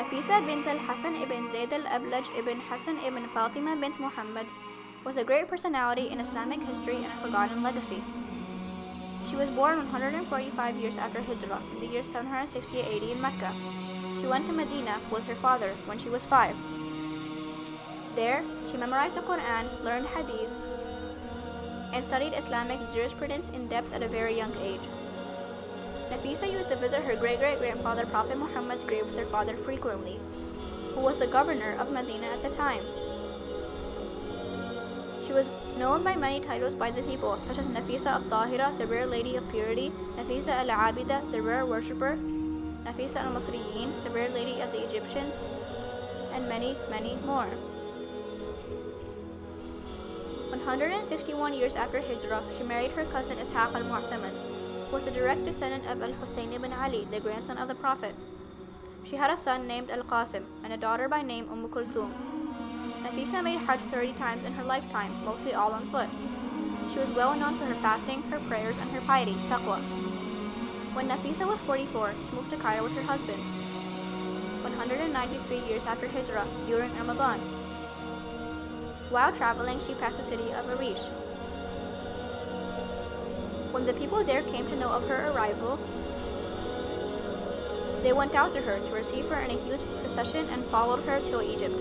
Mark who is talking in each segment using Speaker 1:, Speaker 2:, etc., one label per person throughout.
Speaker 1: Nafisa bint al-Hasan ibn Zayd al-Ablaj ibn Hasan ibn Fatima bint Muhammad was a great personality in Islamic history and a forgotten legacy. She was born 145 years after Hijrah in the year 768 AD in Mecca. She went to Medina with her father when she was 5. There, she memorized the Quran, learned Hadith, and studied Islamic jurisprudence in depth at a very young age. Nafisa used to visit her great-great-grandfather Prophet Muhammad's grave with her father frequently, who was the governor of Medina at the time. She was known by many titles by the people, such as Nafisa al-Tahira, the rare lady of purity, Nafisa al-Abida, the rare worshipper, Nafisa al-Masriyin, the rare lady of the Egyptians, and many, many more. 161 years after Hijrah, she married her cousin Ishaq al-Mu'tamad, who was a direct descendant of al-Husayn ibn Ali, the grandson of the Prophet. She had a son named al-Qasim and a daughter by name Kulthum. Nafisa made Hajj 30 times in her lifetime, mostly all on foot. She was well known for her fasting, her prayers, and her piety, taqwa. When Nafisa was 44, she moved to Cairo with her husband. 193 years after Hijrah, during Ramadan. While traveling, she passed the city of Arish. When the people there came to know of her arrival, they went out to her to receive her in a huge procession and followed her to Egypt.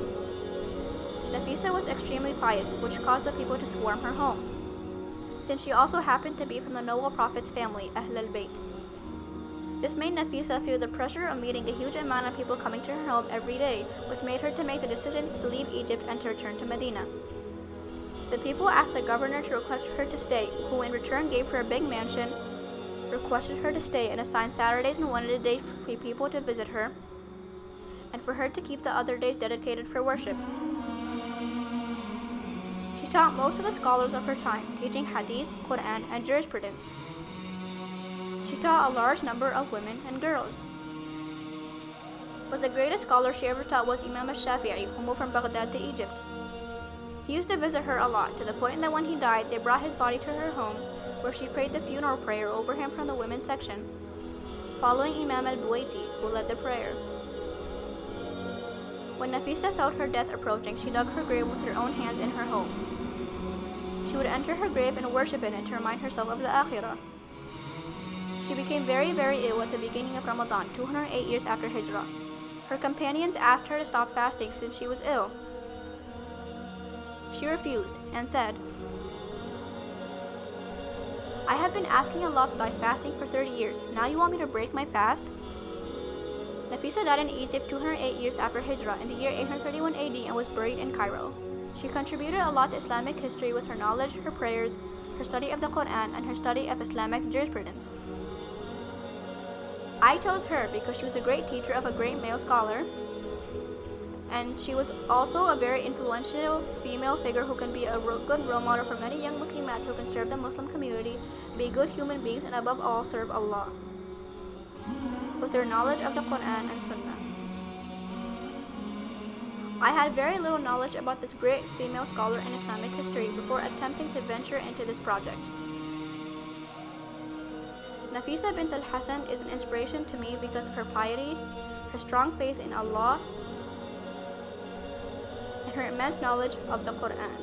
Speaker 1: Nafisa was extremely pious, which caused the people to swarm her home, since she also happened to be from the noble prophet's family, Ahl al-Bayt. This made Nafisa feel the pressure of meeting a huge amount of people coming to her home every day, which made her to make the decision to leave Egypt and to return to Medina. The people asked the governor to request her to stay, who in return gave her a big mansion, requested her to stay, and assigned Saturdays and wanted a day for people to visit her, and for her to keep the other days dedicated for worship. She taught most of the scholars of her time, teaching Hadith, Quran, and jurisprudence. She taught a large number of women and girls. But the greatest scholar she ever taught was Imam al-Shafi'i, who moved from Baghdad to Egypt. He used to visit her a lot, to the point that when he died, they brought his body to her home, where she prayed the funeral prayer over him from the women's section, following Imam al-Buwaiti, who led the prayer. When Nafisa felt her death approaching, she dug her grave with her own hands in her home. She would enter her grave and worship in it to remind herself of the Akhirah. She became very, very ill at the beginning of Ramadan, 208 years after Hijrah. Her companions asked her to stop fasting since she was ill. She refused and said, "I have been asking Allah to die fasting for 30 years. Now you want me to break my fast?" Nafisa died in Egypt 208 years after Hijrah in the year 831 AD and was buried in Cairo. She contributed a lot to Islamic history with her knowledge, her prayers, her study of the Quran, and her study of Islamic jurisprudence. I chose her because she was a great teacher of a great male scholar, and she was also a very influential female figure who can be a good role model for many young Muslimat who can serve the Muslim community, be good human beings, and above all serve Allah with their knowledge of the Quran and Sunnah. I had very little knowledge about this great female scholar in Islamic history before attempting to venture into this project. Nafisa bint al-Hasan is an inspiration to me because of her piety, her strong faith in Allah, and her immense knowledge of the Quran.